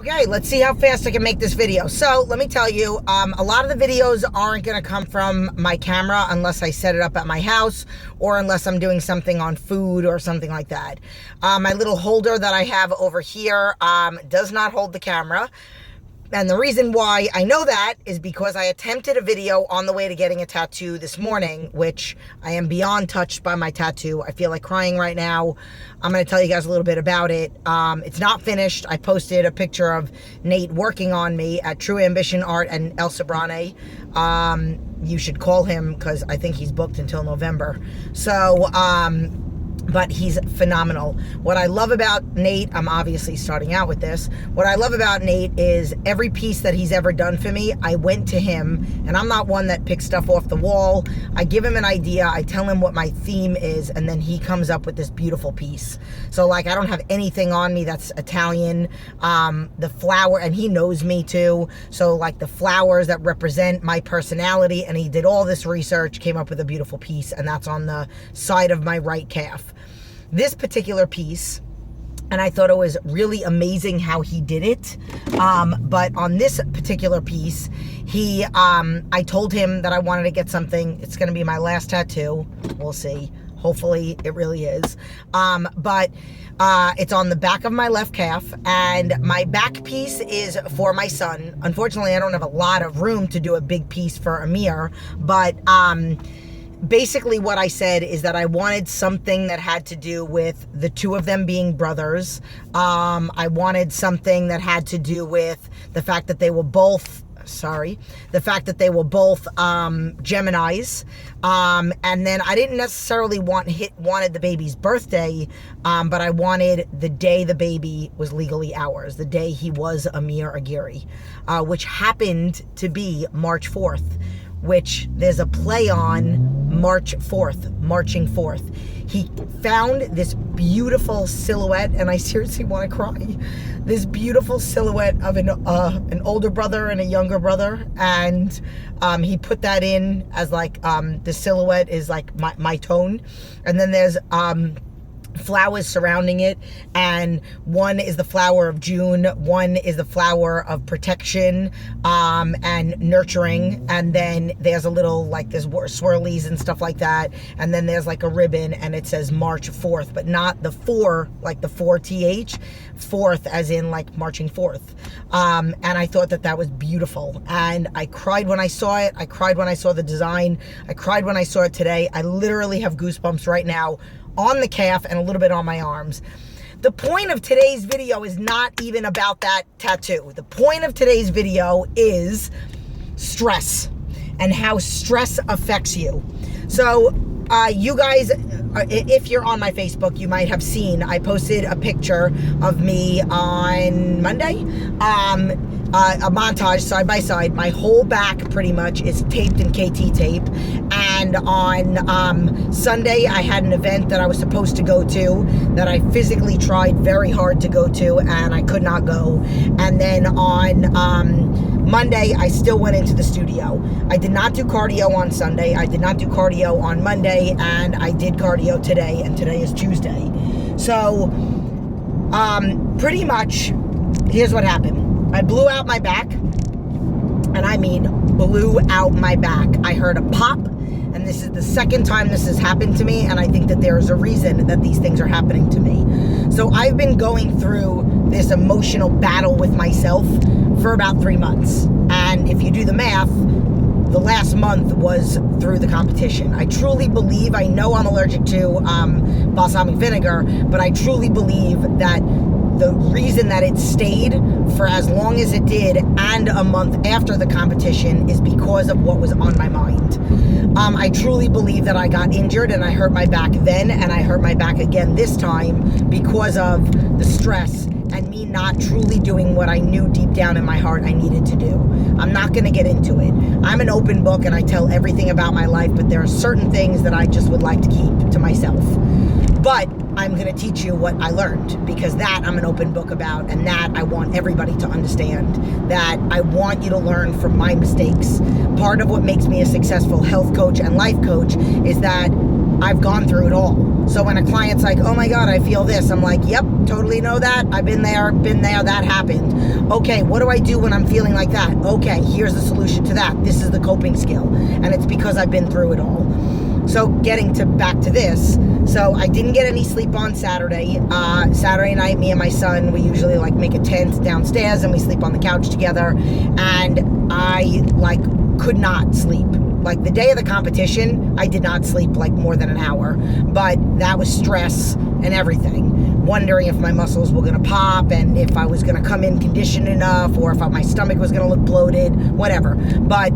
Okay, let's see how fast I can make this video. So let me tell you, a lot of the videos aren't going to come from my camera unless I set it up at my house or unless I'm doing something on food or something like that. My little holder that I have over here does not hold the camera. And the reason why I know that is because I attempted a video on the way to getting a tattoo this morning, which I am beyond touched by my tattoo. I feel like crying right now. I'm going to tell you guys a little bit about it. It's not finished. I posted a picture of Nate working on me at True Ambition Art and El Sobrane. You should call him because I think he's booked until November. So, but he's phenomenal. What I love about Nate, I'm obviously starting out with this. What I love about Nate is every piece that he's ever done for me, I went to him, and I'm not one that picks stuff off the wall. I give him an idea, I tell him what my theme is, and then he comes up with this beautiful piece. So like, I don't have anything on me that's Italian. The flower, and he knows me too. So like the flowers that represent my personality, and he did all this research, came up with a beautiful piece, and that's on the side of my right calf. This particular piece, and I thought it was really amazing how he did it. But on this particular piece, I told him that I wanted to get something. It's going to be my last tattoo. We'll see. Hopefully it really is. But it's on the back of my left calf, and my back piece is for my son. Unfortunately, I don't have a lot of room to do a big piece for Amir, but basically what I said is that I wanted something that had to do with the two of them being brothers. I wanted something that had to do with the fact that they were both Geminis. And then I didn't necessarily wanted the baby's birthday, but I wanted the day the baby was legally ours, the day he was Amir Aguirre, which happened to be March 4th, which there's a play on March 4th, marching forth. He found this beautiful silhouette, and I seriously want to cry. This beautiful silhouette of an older brother and a younger brother, and he put that in as like the silhouette is like my tone, and then there's flowers surrounding it, and one is the flower of June, one is the flower of protection and nurturing, and then there's a little like there's swirlies and stuff like that, and then there's like a ribbon, and it says March 4th, but not the 4 like the 4th, fourth as in like marching forth. And I thought that was beautiful, and I cried when I saw it. I cried when I saw the design. I cried when I saw it today. I literally have goosebumps right now on the calf and a little bit on my arms. The point of today's video is not even about that tattoo. The point of today's video is stress and how stress affects you. So you guys, if you're on my Facebook, you might have seen I posted a picture of me on Monday, a montage side by side. My whole back pretty much is taped in KT tape, and on Sunday I had an event that I was supposed to go to that I physically tried very hard to go to, and I could not go. And then on Monday I still went into the studio. I did not do cardio on Sunday, I did not do cardio on Monday, and I did cardio today, and today is Tuesday. So pretty much here's what happened. I blew out my back, and I mean blew out my back. I heard a pop, and this is the second time this has happened to me, and I think that there is a reason that these things are happening to me. So I've been going through this emotional battle with myself for about 3 months, and if you do the math, the last month was through the competition. I truly believe, I know I'm allergic to balsamic vinegar, but I truly believe that the reason that it stayed for as long as it did and a month after the competition is because of what was on my mind. I truly believe that I got injured and I hurt my back then, and I hurt my back again this time because of the stress and me not truly doing what I knew deep down in my heart I needed to do. I'm not going to get into it. I'm an open book and I tell everything about my life, but there are certain things that I just would like to keep to myself. But I'm going to teach you what I learned, because that I'm an open book about, and that I want everybody to understand, that I want you to learn from my mistakes. Part of what makes me a successful health coach and life coach is that I've gone through it all. So when a client's like, oh my God, I feel this, I'm like, yep, totally know that. I've been there, that happened. Okay, what do I do when I'm feeling like that? Okay, here's the solution to that. This is the coping skill. And it's because I've been through it all. So getting back to this, so I didn't get any sleep on Saturday. Saturday night, me and my son, we usually like make a tent downstairs and we sleep on the couch together. And I like could not sleep. Like the day of the competition, I did not sleep like more than an hour, but that was stress and everything. Wondering if my muscles were gonna pop and if I was gonna come in conditioned enough or if my stomach was gonna look bloated, whatever. But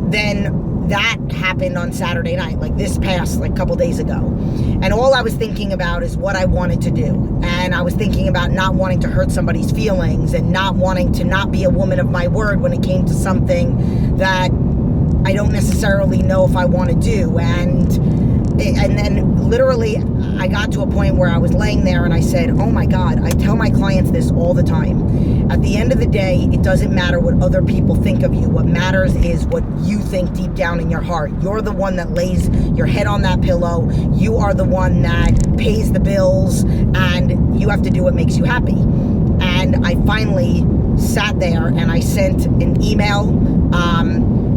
then that happened on Saturday night, like this past like couple days ago. And all I was thinking about is what I wanted to do. And I was thinking about not wanting to hurt somebody's feelings and not wanting to not be a woman of my word when it came to something that I don't necessarily know if I want to do. And then literally I got to a point where I was laying there and I said, oh my God, I tell my clients this all the time. At the end of the day, it doesn't matter what other people think of you. What matters is what you think deep down in your heart. You're the one that lays your head on that pillow. You are the one that pays the bills, and you have to do what makes you happy. And I finally sat there and I sent an email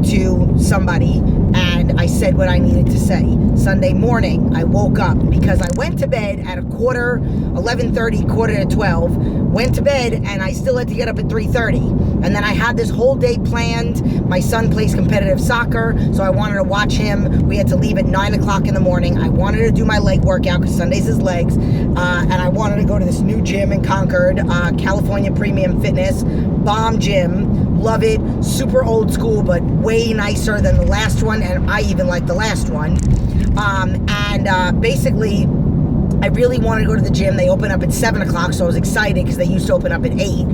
to somebody, and I said what I needed to say. Sunday morning, I woke up because I went to bed at 11:30, quarter to 12, went to bed, and I still had to get up at 3:30. And then I had this whole day planned. My son plays competitive soccer, so I wanted to watch him. We had to leave at 9 o'clock in the morning. I wanted to do my leg workout because Sunday's his legs, and I wanted to go to this new gym in Concord, California Premium Fitness, bomb gym. Love it, super old school, but way nicer than the last one, and I even like the last one. Basically, I really wanted to go to the gym. They open up at 7 o'clock, so I was excited because they used to open up at 8.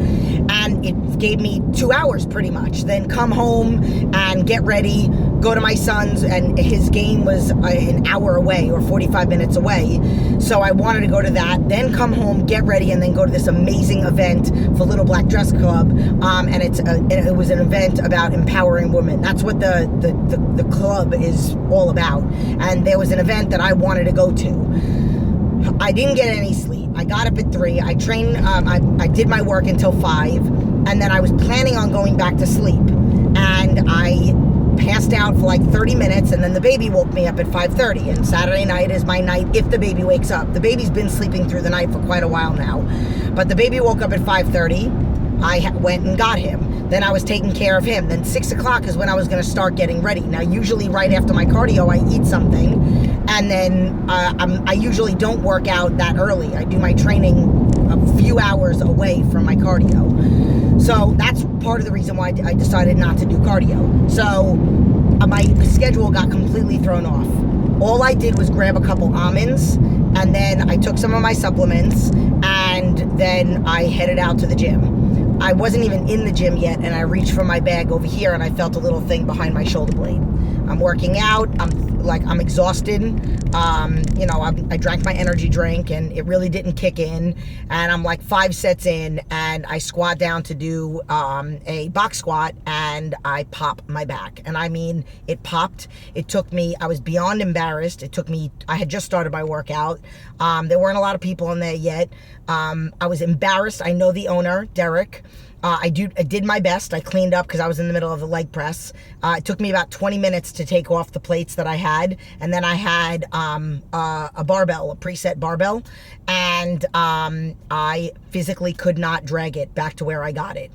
And it gave me 2 hours pretty much. Then come home and get ready, go to my son's, and his game was an hour away or 45 minutes away. So I wanted to go to that, then come home, get ready, and then go to this amazing event for Little Black Dress Club. And it was an event about empowering women. That's what the club is all about. And there was an event that I wanted to go to. I didn't get any sleep. I got up at 3. I trained, I did my work until 5, and then I was planning on going back to sleep. And I passed out for like 30 minutes, and then the baby woke me up at 5:30. And Saturday night is my night if the baby wakes up. The baby's been sleeping through the night for quite a while now. But the baby woke up at 5:30. I went and got him. Then I was taking care of him. Then 6 o'clock is when I was going to start getting ready. Now, usually right after my cardio, I eat something. And then I usually don't work out that early. I do my training a few hours away from my cardio. So that's part of the reason why I decided not to do cardio. So my schedule got completely thrown off. All I did was grab a couple almonds, and then I took some of my supplements, and then I headed out to the gym. I wasn't even in the gym yet, and I reached for my bag over here, and I felt a little thing behind my shoulder blade. I'm working out. I'm exhausted. I drank my energy drink, and it really didn't kick in. And I'm like 5 sets in, and I squat down to do a box squat, and I pop my back. And I mean, it popped. It took me. I was beyond embarrassed. I had just started my workout. There weren't a lot of people in there yet. I was embarrassed. I know the owner, Derek. I did my best. I cleaned up because I was in the middle of the leg press. It took me about 20 minutes to take off the plates that I had. And then I had a barbell, a preset barbell. And I physically could not drag it back to where I got it.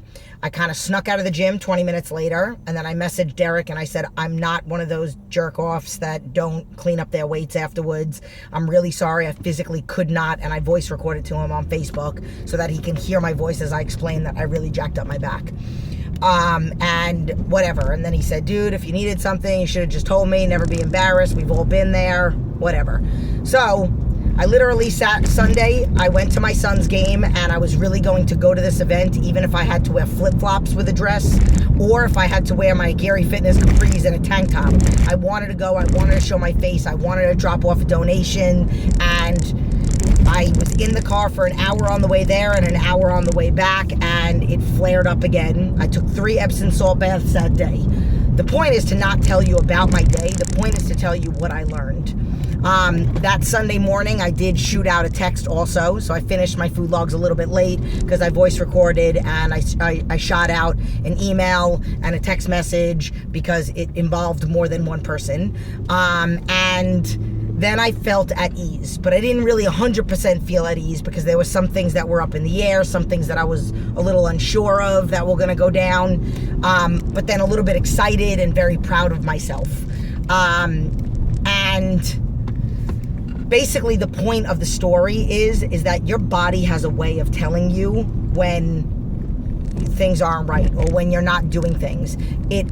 I kind of snuck out of the gym 20 minutes later, and then I messaged Derek and I said, I'm not one of those jerk-offs that don't clean up their weights afterwards. I'm really sorry. I physically could not, and I voice recorded to him on Facebook so that he can hear my voice as I explain that I really jacked up my back. And whatever. And then he said, dude, if you needed something, you should have just told me. Never be embarrassed. We've all been there. Whatever. So I literally sat Sunday, I went to my son's game, and I was really going to go to this event, even if I had to wear flip-flops with a dress, or if I had to wear my Aguirre Fitness capris and a tank top. I wanted to go, I wanted to show my face, I wanted to drop off a donation, and I was in the car for an hour on the way there and an hour on the way back, and it flared up again. I took 3 Epsom salt baths that day. The point is to not tell you about my day. The point is to tell you what I learned. That Sunday morning, I did shoot out a text also. So I finished my food logs a little bit late because I voice recorded, and I shot out an email and a text message because it involved more than one person. And then I felt at ease, but I didn't really 100% feel at ease because there were some things that were up in the air, some things that I was a little unsure of that were going to go down, but then a little bit excited and very proud of myself. And basically the point of the story is that your body has a way of telling you when things aren't right or when you're not doing things.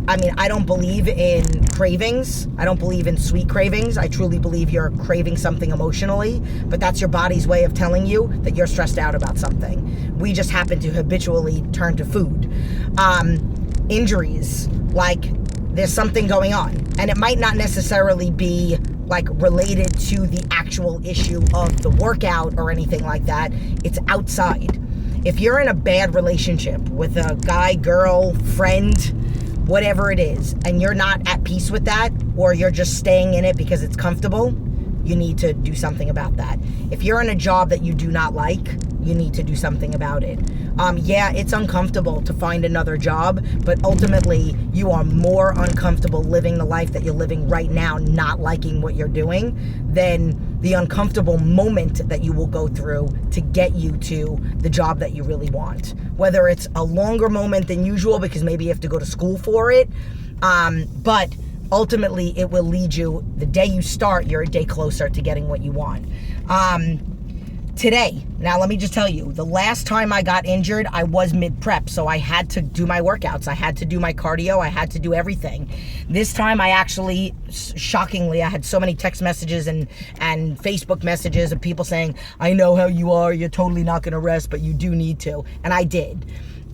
I don't believe in cravings. I don't believe in sweet cravings. I truly believe you're craving something emotionally, but that's your body's way of telling you that you're stressed out about something. We just happen to habitually turn to food. Injuries, like there's something going on, and it might not necessarily be like related to the actual issue of the workout or anything like that. It's outside. If you're in a bad relationship with a guy, girl, friend, whatever it is, and you're not at peace with that, or you're just staying in it because it's comfortable, you need to do something about that. If you're in a job that you do not like, you need to do something about it. Yeah, it's uncomfortable to find another job, but ultimately you are more uncomfortable living the life that you're living right now, not liking what you're doing, than the uncomfortable moment that you will go through to get you to the job that you really want. Whether it's a longer moment than usual because maybe you have to go to school for it, but ultimately it will lead you, the day you start, you're a day closer to getting what you want. Today, now let me just tell you, the last time I got injured, I was mid-prep, so I had to do my workouts, I had to do my cardio, I had to do everything. This time I actually, shockingly, I had so many text messages and Facebook messages of people saying, I know how you are, you're totally not gonna rest, but you do need to, and I did.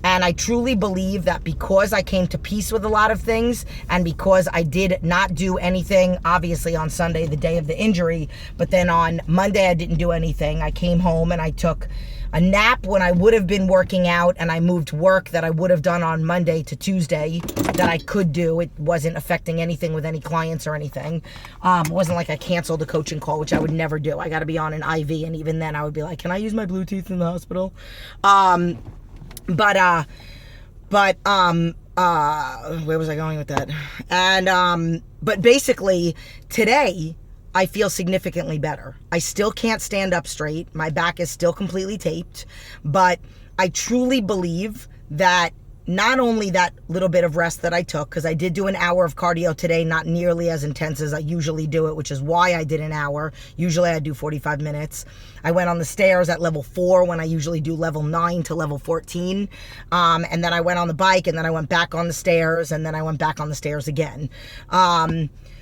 And I truly believe that because I came to peace with a lot of things, and because I did not do anything, obviously on Sunday, the day of the injury, but then on Monday I didn't do anything. I came home and I took a nap when I would have been working out, and I moved work that I would have done on Monday to Tuesday that I could do. It wasn't affecting anything with any clients or anything. It wasn't like I canceled a coaching call, which I would never do. I got to be on an IV, and even then I would be like, can I use my Bluetooth in the hospital? Where was I going with that? And, but basically today I feel significantly better. I still can't stand up straight. My back is still completely taped, but I truly believe that not only that little bit of rest that I took, because I did do an hour of cardio today, not nearly as intense as I usually do it, which is why I did an hour. Usually I do 45 minutes. I went on the stairs at level 4 when I usually do level 9 to level 14. And then I went on the bike, and then I went back on the stairs, and then I went back on the stairs again.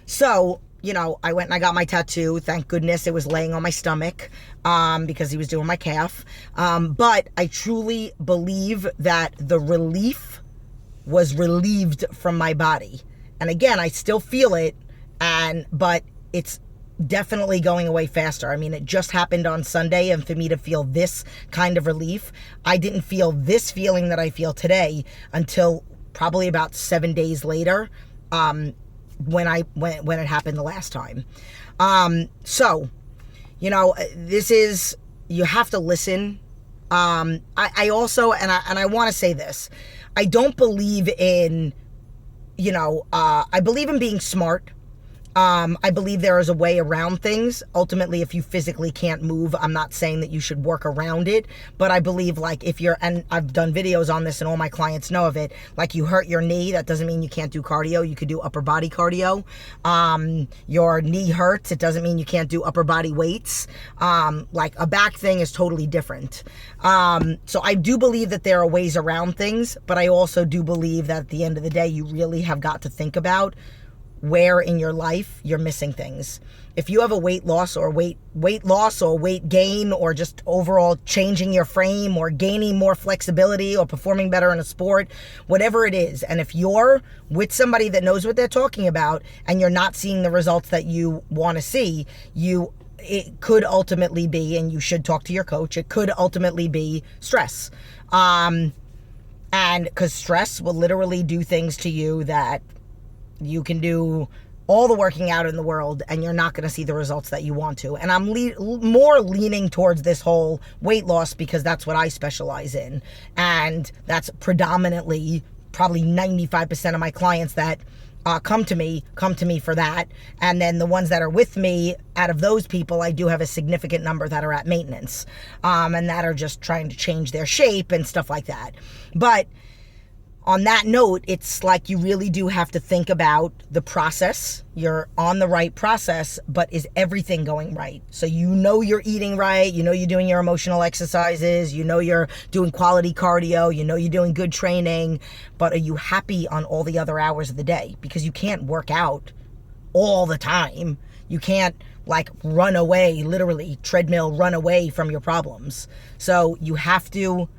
So, you know, I went and I got my tattoo. Thank goodness it was laying on my stomach because he was doing my calf. But I truly believe that the relief was relieved from my body. And again, I still feel it, but it's definitely going away faster. I mean, it just happened on Sunday, and for me to feel this kind of relief, I didn't feel this feeling that I feel today until probably about 7 days later. When it happened the last time. So, you know, this is, you have to listen. I also, and I want to say this, I don't believe in, you know, I believe in being smart. I believe there is a way around things. Ultimately, if you physically can't move, I'm not saying that you should work around it, but I believe like if you're, and I've done videos on this and all my clients know of it, like you hurt your knee, that doesn't mean you can't do cardio. You could do upper body cardio. Your knee hurts, it doesn't mean you can't do upper body weights. Like a back thing is totally different. So I do believe that there are ways around things, but I also do believe that at the end of the day, you really have got to think about where in your life you're missing things. If you have a weight loss or weight loss or weight gain, or just overall changing your frame or gaining more flexibility or performing better in a sport, whatever it is, and if you're with somebody that knows what they're talking about and you're not seeing the results that you want to see, it could ultimately be, and you should talk to your coach, it could ultimately be stress. And because stress will literally do things to you that you can do all the working out in the world, and you're not going to see the results that you want to. And I'm more leaning towards this whole weight loss because that's what I specialize in. And that's predominantly probably 95% of my clients that come to me for that. And then the ones that are with me, out of those people, I do have a significant number that are at maintenance, and that are just trying to change their shape and stuff like that. But on that note, it's like you really do have to think about the process. You're on the right process, but is everything going right? So you know you're eating right, you know you're doing your emotional exercises, you know you're doing quality cardio, you know you're doing good training, but are you happy on all the other hours of the day? Because you can't work out all the time. You can't like run away, literally treadmill run away from your problems. So you have to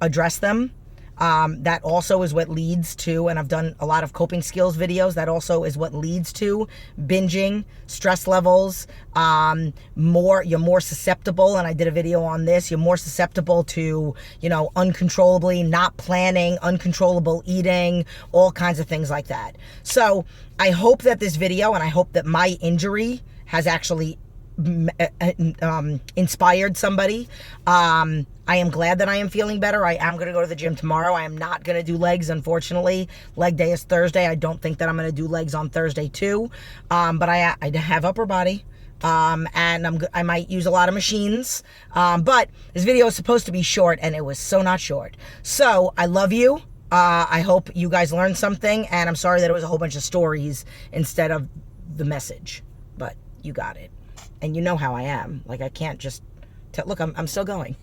address them. That also is what leads to, and I've done a lot of coping skills videos, that also is what leads to binging, stress levels, you're more susceptible, and I did a video on this, you're more susceptible to, uncontrollably not planning, uncontrollable eating, all kinds of things like that. So I hope that this video, and I hope that my injury has actually inspired somebody. I am glad that I am feeling better. I am going to go to the gym tomorrow. I am not going to do legs, unfortunately. Leg day is Thursday. I don't think that I'm going to do legs on Thursday too. But I have upper body. And I might use a lot of machines. But this video is supposed to be short, and it was so not short. So I love you. I hope you guys learned something, and I'm sorry that it was a whole bunch of stories instead of the message. But you got it. And you know how I am. Like, I can't just look, I'm still going.